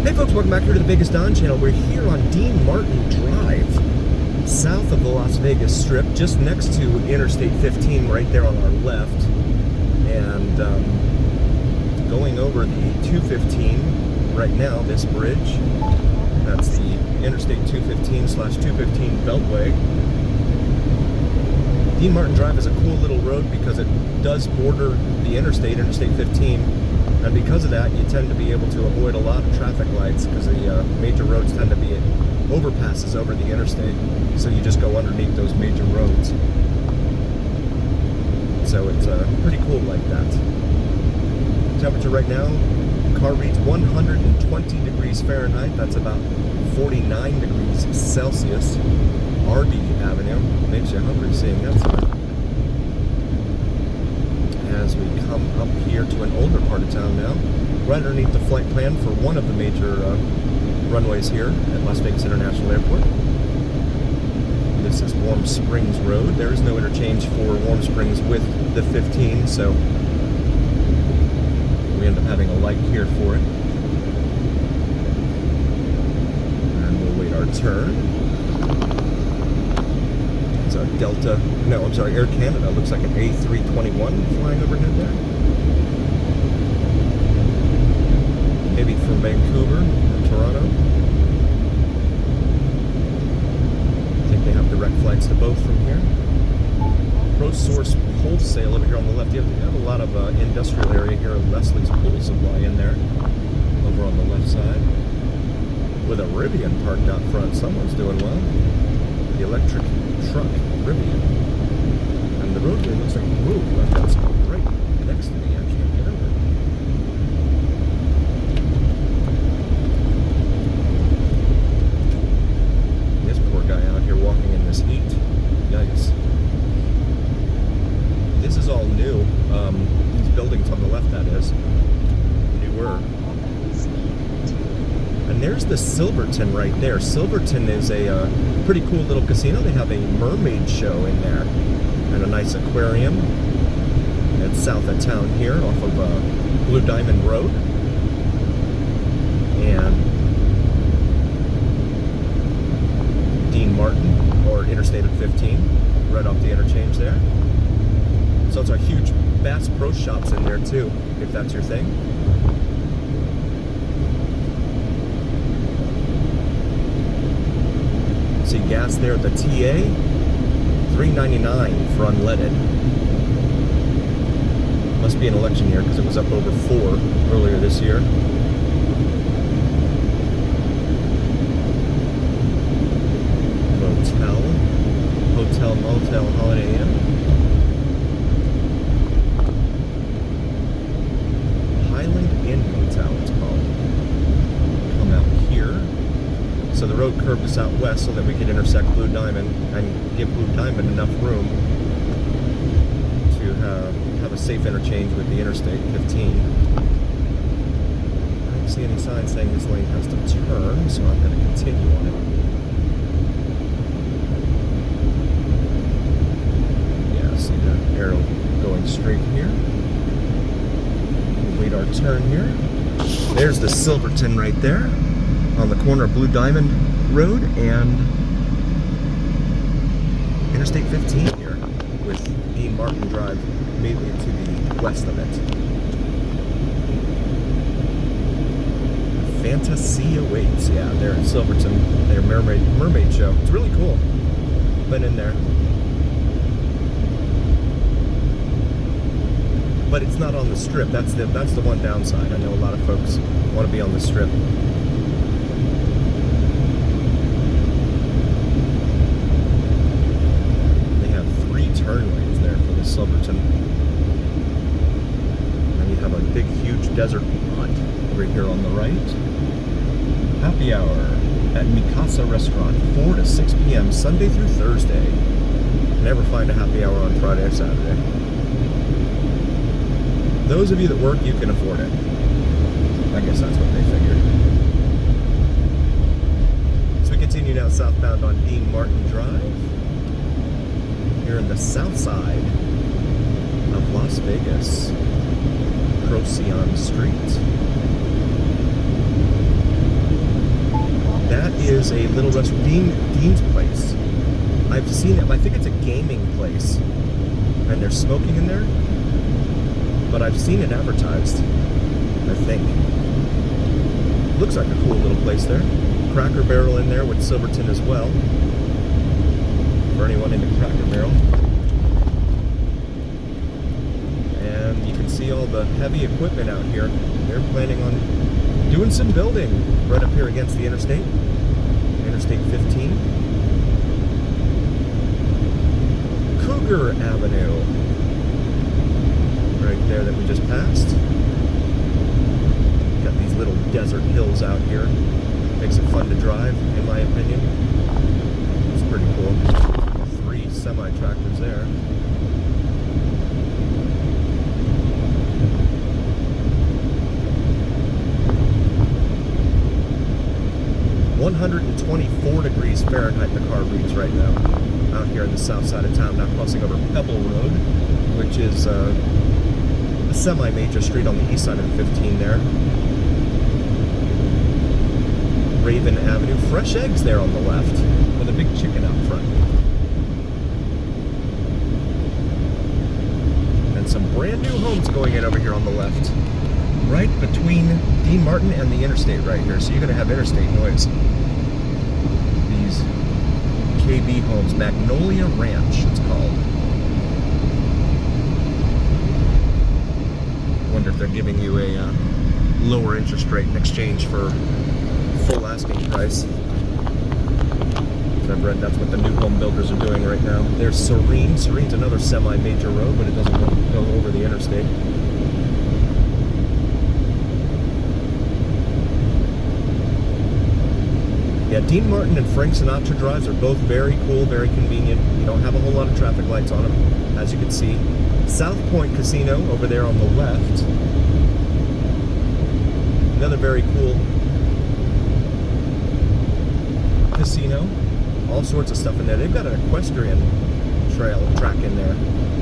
Hey folks, welcome back here to the Vegas Don channel. We're here on Dean Martin Drive, south of the Las Vegas Strip, just next to Interstate 15, right there on our left. And going over the 215 right now, this bridge, that's the Interstate 215/215 Beltway. Dean Martin Drive is a cool little road because it does border the Interstate 15. And because of that, you tend to be able to avoid a lot of traffic lights because the major roads tend to be overpasses over the interstate. So you just go underneath those major roads. So it's pretty cool like that. Temperature right now, car reads 120 degrees Fahrenheit. That's about 49 degrees Celsius. RD Avenue makes you hungry seeing that stuff. As we come up here to an older part of town now, right underneath the flight plan for one of the major runways here at Las Vegas International Airport. This is Warm Springs Road. There is no interchange for Warm Springs with the 15, so we end up having a light here for it. And we'll wait our turn. Delta, no, I'm sorry, Air Canada. Looks like an A321 flying overhead there. Maybe from Vancouver or Toronto. I think they have direct flights to both from here. ProSource Wholesale over here on the left. You have a lot of industrial area here. Leslie's Pool Supply in there, over on the left side. With a Rivian parked out front. Someone's doing well. The electric truck Rivian. And the roadway looks like a move. I've got some right next to me. I can't get over. This poor guy out here walking in this heat. Yikes. This is all new. These buildings on the left, that is. Newer. And there's the Silverton right there. Silverton is a pretty cool little casino. They have a mermaid show in there and a nice aquarium. It's south of town here off of Blue Diamond Road. And Dean Martin, or Interstate 15, right off the interchange there. So it's a huge Bass Pro Shops in there too, if that's your thing. See gas there at the TA, $3.99 for unleaded. Must be an election year because it was up over 4 earlier this year. Hotel, motel, Holiday Inn. Highland Inn Motel, it's called. Come out here. So the road curved us out west so that we could intersect Blue Diamond and give Blue Diamond enough room to have a safe interchange with the Interstate 15. I don't see any signs saying this lane has to turn, so I'm going to continue on it. Yeah, see the arrow going straight here. We'll wait our turn here. There's the Silverton right there, on the corner of Blue Diamond Road and Interstate 15 here, with Dean Martin Drive immediately to the west of it. Fantasia waits, yeah, they're in Silverton, their mermaid show. It's really cool. Been in there. But it's not on the strip. That's the one downside. I know a lot of folks want to be on the strip. Turn lanes there for the Silverton. And you have a big, huge desert lot over here on the right. Happy hour at Mikasa Restaurant, 4 to 6 p.m. Sunday through Thursday. Never find a happy hour on Friday or Saturday. Those of you that work, you can afford it. I guess that's what they figured. So we continue now southbound on Dean Martin Drive. Here in the south side of Las Vegas, Procyon Street. is a little restaurant, Dean's Place. I've seen it. I think it's a gaming place, and they're smoking in there. But I've seen it advertised, I think. Looks like a cool little place there. Cracker Barrel in there with Silverton as well. For anyone into Cracker Barrel. And you can see all the heavy equipment out here. They're planning on doing some building right up here against the interstate. Interstate 15. Cougar Avenue. Right there that we just passed. Got these little desert hills out here. Makes it fun to drive, in my opinion. It's pretty cool. 3 semi-tractors there. (124 degrees Fahrenheit the car reads right now. Out here in the south side of town, now crossing over Pebble Road, which is a semi-major street on the east side of the 15 there. Raven Avenue. Fresh eggs there on the left with a big chicken out front. And some brand new homes going in over here on the left. Right between Dean Martin and the interstate right here. So you're going to have interstate noise. These KB homes. Magnolia Ranch, it's called. Wonder if they're giving you a lower interest rate in exchange for full asking price. I've read that's what the new home builders are doing right now. There's Serene. Serene's another semi-major road, but it doesn't go over the interstate. Yeah, Dean Martin and Frank Sinatra drives are both very cool, very convenient. You don't have a whole lot of traffic lights on them, as you can see. South Point Casino over there on the left. Another very cool casino. All sorts of stuff in there. They've got an equestrian track in there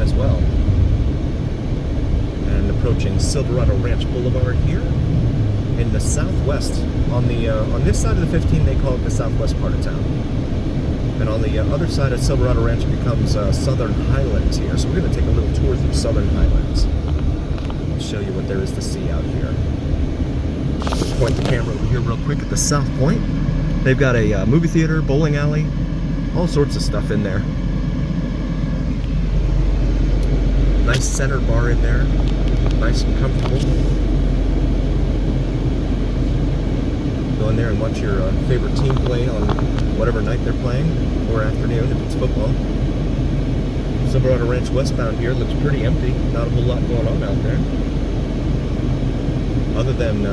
as well. And approaching Silverado Ranch Boulevard here in the southwest. On this side of the 15, they call it the southwest part of town. And on the other side of Silverado Ranch, it becomes Southern Highlands here. So we're going to take a little tour through Southern Highlands. I'll show you what there is to see out here. Point the camera over here real quick at the South Point. They've got a movie theater, bowling alley, all sorts of stuff in there. Nice center bar in there, nice and comfortable. Go in there and watch your favorite team play on whatever night they're playing, or afternoon if it's football. Silverado Ranch westbound here looks pretty empty. Not a whole lot going on out there. Other than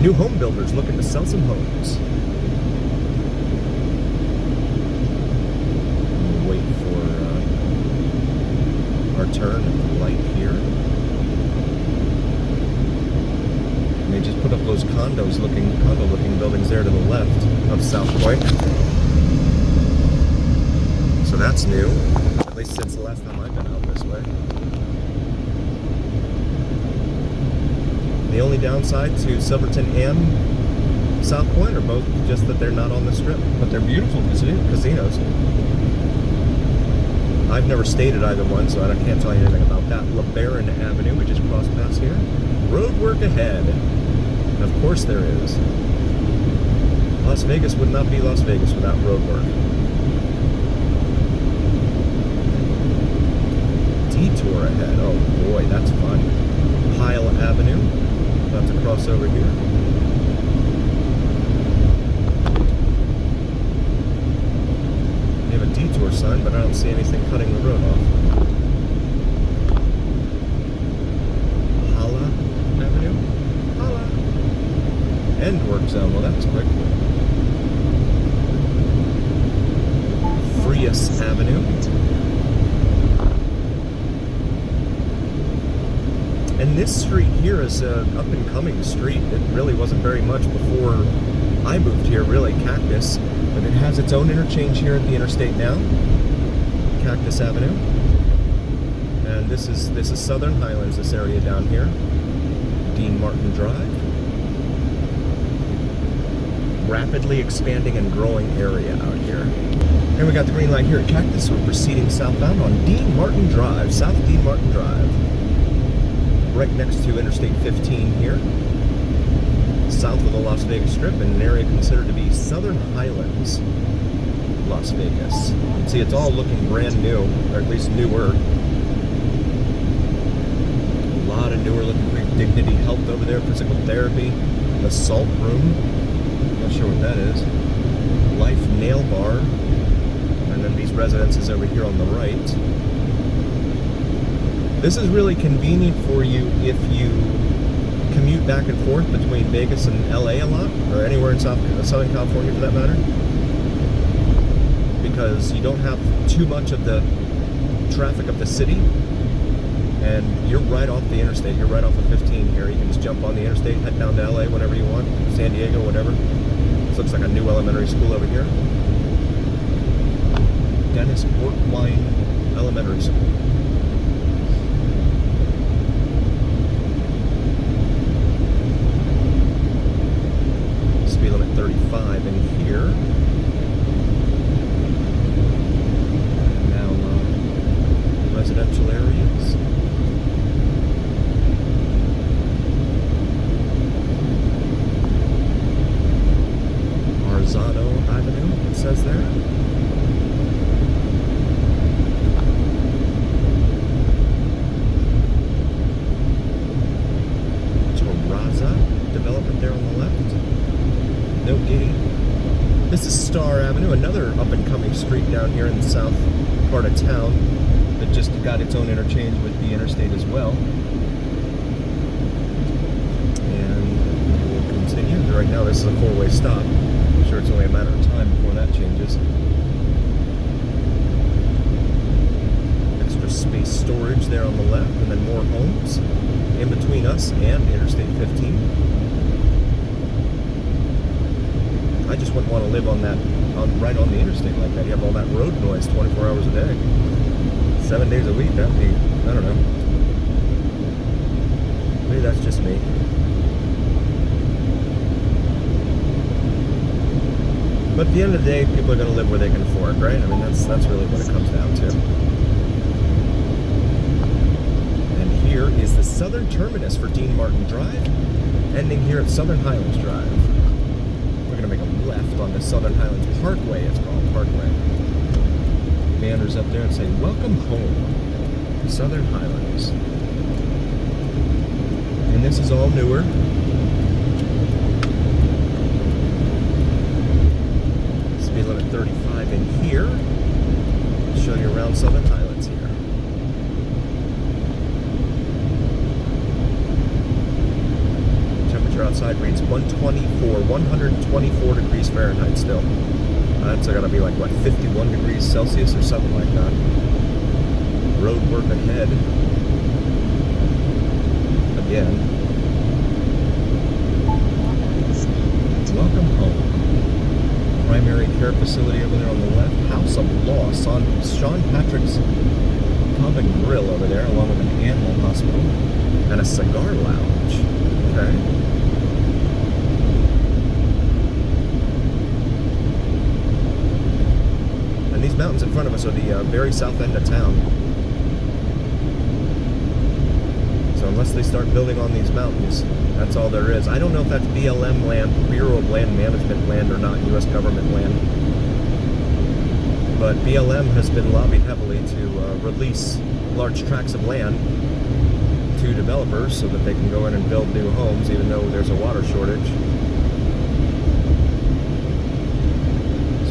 new home builders looking to sell some homes. We'll wait for our turn at the light here. And they just put up those condo-looking buildings there to the left of South Point. So that's new, at least since the last time I've been out this way. The only downside to Silverton and South Point are both just that they're not on the strip, but they're beautiful casinos. I've never stayed at either one, so I can't tell you anything about that. LeBaron Avenue, we just crossed past here. Road work ahead. And of course there is. Las Vegas would not be Las Vegas without road work. Detour ahead. Oh boy, that's fun. Hyle Avenue. About to cross over here. We have a detour sign, but I don't see anything cutting the road off. Hala Avenue? Hala! End work zone. Well, that was quick. Frias Avenue. And this street here is an up-and-coming street. It really wasn't very much before I moved here, really, Cactus. But it has its own interchange here at the interstate now. Cactus Avenue. And this is Southern Highlands, this area down here. Dean Martin Drive. rapidly expanding and growing area out here. And we got the green light here at Cactus. We're proceeding southbound on Dean Martin Drive, South Dean Martin Drive. Right next to Interstate 15 here, south of the Las Vegas Strip, in an area considered to be Southern Highlands, Las Vegas. You can see it's all looking brand new, or at least newer. A lot of newer looking great Dignity Health over there, physical therapy, the Salt Room, not sure what that is, Life Nail Bar, and then these residences over here on the right. This is really convenient for you if you commute back and forth between Vegas and LA a lot, or anywhere in Southern California for that matter, because you don't have too much of the traffic of the city, and you're right off the interstate. You're right off of 15 here. You can just jump on the interstate, head down to LA whenever you want, San Diego, whatever. This looks like a new elementary school over here. Dennis Portwine Elementary School. Speed limit 35 in here. Now residential areas. Arzado Avenue, it says there. Development there on the left. No gating. This is Star Avenue, another up-and-coming street down here in the south part of town that just got its own interchange with the interstate as well. And we'll continue. Right now this is a four-way stop. I'm sure it's only a matter of time before that changes. Extra space storage there on the left, and then more homes in between us and Interstate 15. I just wouldn't want to live on that, right on the interstate like that. You have all that road noise 24 hours a day, 7 days a week. That'd be, I don't know. Maybe that's just me. But at the end of the day, people are going to live where they can afford, right? I mean, that's really what it comes down to. And here is the southern terminus for Dean Martin Drive, ending here at Southern Highlands Drive. We're going to make a left on the Southern Highlands Parkway, it's called, Parkway. Banners up there and say, "Welcome home, Southern Highlands." And this is all newer. Speed limit 35 in here. I'll show you around Southern Highlands here. Outside reads 124 degrees Fahrenheit still. That's gotta be like, what, 51 degrees Celsius or something like that. Road work ahead. Again. Welcome home. Primary care facility over there on the left. House of Law, Sean Patrick's Pub and Grill over there, along with an animal hospital and a cigar lounge. Okay. And these mountains in front of us are the very south end of town. So unless they start building on these mountains, that's all there is. I don't know if that's BLM land, Bureau of Land Management land, or not, U.S. government land. But BLM has been lobbied heavily to release large tracts of land to developers so that they can go in and build new homes, even though there's a water shortage.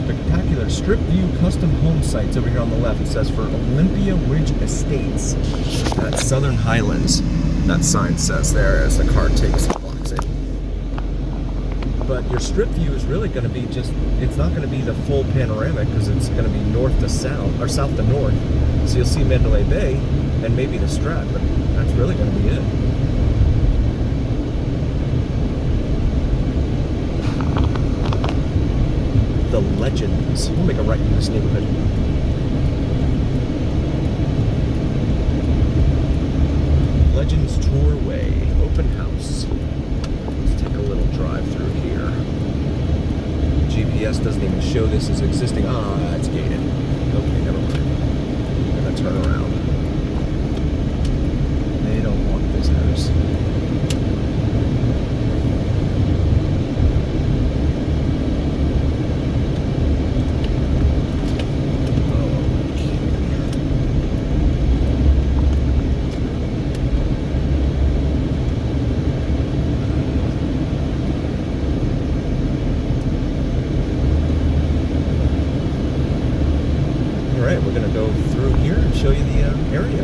Spectacular Strip View custom home sites over here on the left. It says for Olympia Ridge Estates at Southern Highlands. That sign says there as the car takes and blocks it. But your strip view is really going to be just, it's not going to be the full panoramic because it's going to be north to south, or south to north. So you'll see Mandalay Bay and maybe the Strat, but that's really going to be it. The Legends. We'll make a right in this neighborhood. Legends Tour Way, open house. Let's take a little drive through here. GPS doesn't even show this as existing. Ah, it's gated. Okay, never mind. I'm gonna turn around. They don't want visitors. Alright, we're going to go through here and show you the area.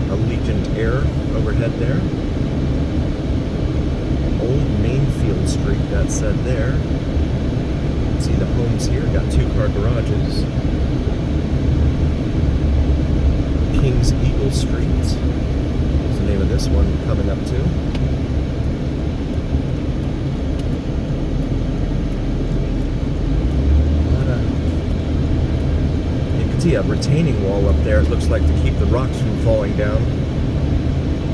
Allegiant Air overhead there. Old Mainfield Street, that said there. See the homes here, got 2-car garages. King's Eagle Street is the name of this one coming up to. See a retaining wall up there, it looks like, to keep the rocks from falling down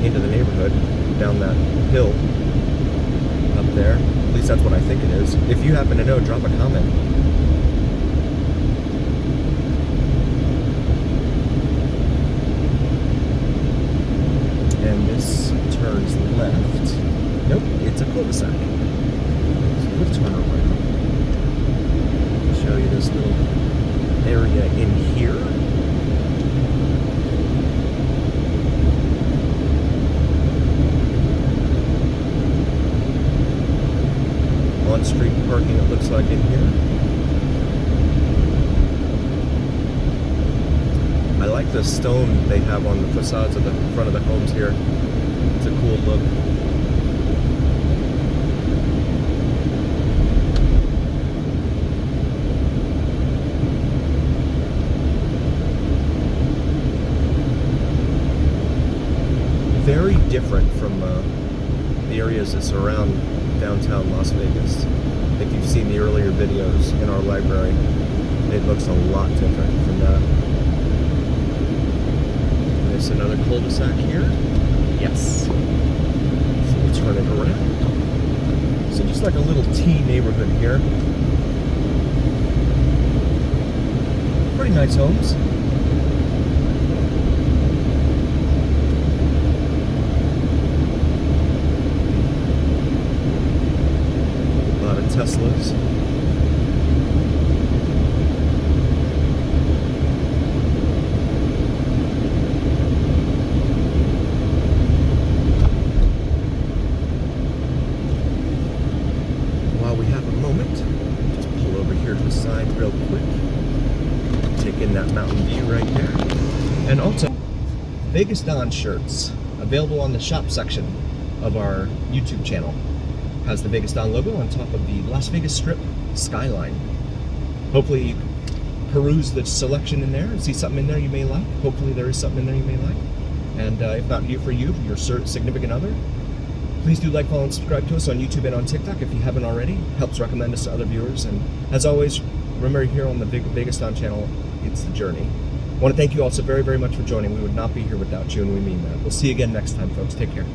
into the neighborhood, down that hill up there. At least that's what I think it is. If you happen to know, drop a comment. And this turns left. Nope, it's a cul-de-sac. So we'll turn around. I'll show you this little area in here. On-street parking, it looks like, in here. I like the stone they have on the facades of the front of the homes here. It's a cool look. Very different from the areas that surround downtown Las Vegas. If you've seen the earlier videos in our library, it looks a lot different from that. There's another cul-de-sac here. Yes. So we'll turn it around. So just like a little T neighborhood here. Pretty nice homes. Teslas. While we have a moment, just pull over here to the side real quick. Take in that mountain view right there. And also, Vegas Don shirts available on the shop section of our YouTube channel. Has the Vegas Don logo on top of the Las Vegas Strip skyline. Hopefully you peruse the selection in there and see something in there you may like. Hopefully there is something in there you may like. And if not for you, your significant other, please do like, follow, and subscribe to us on YouTube and on TikTok if you haven't already. Helps recommend us to other viewers. And as always, remember, here on the Vegas Don channel, it's the journey. I want to thank you all so very, very much for joining. We would not be here without you, and we mean that. We'll see you again next time, folks. Take care.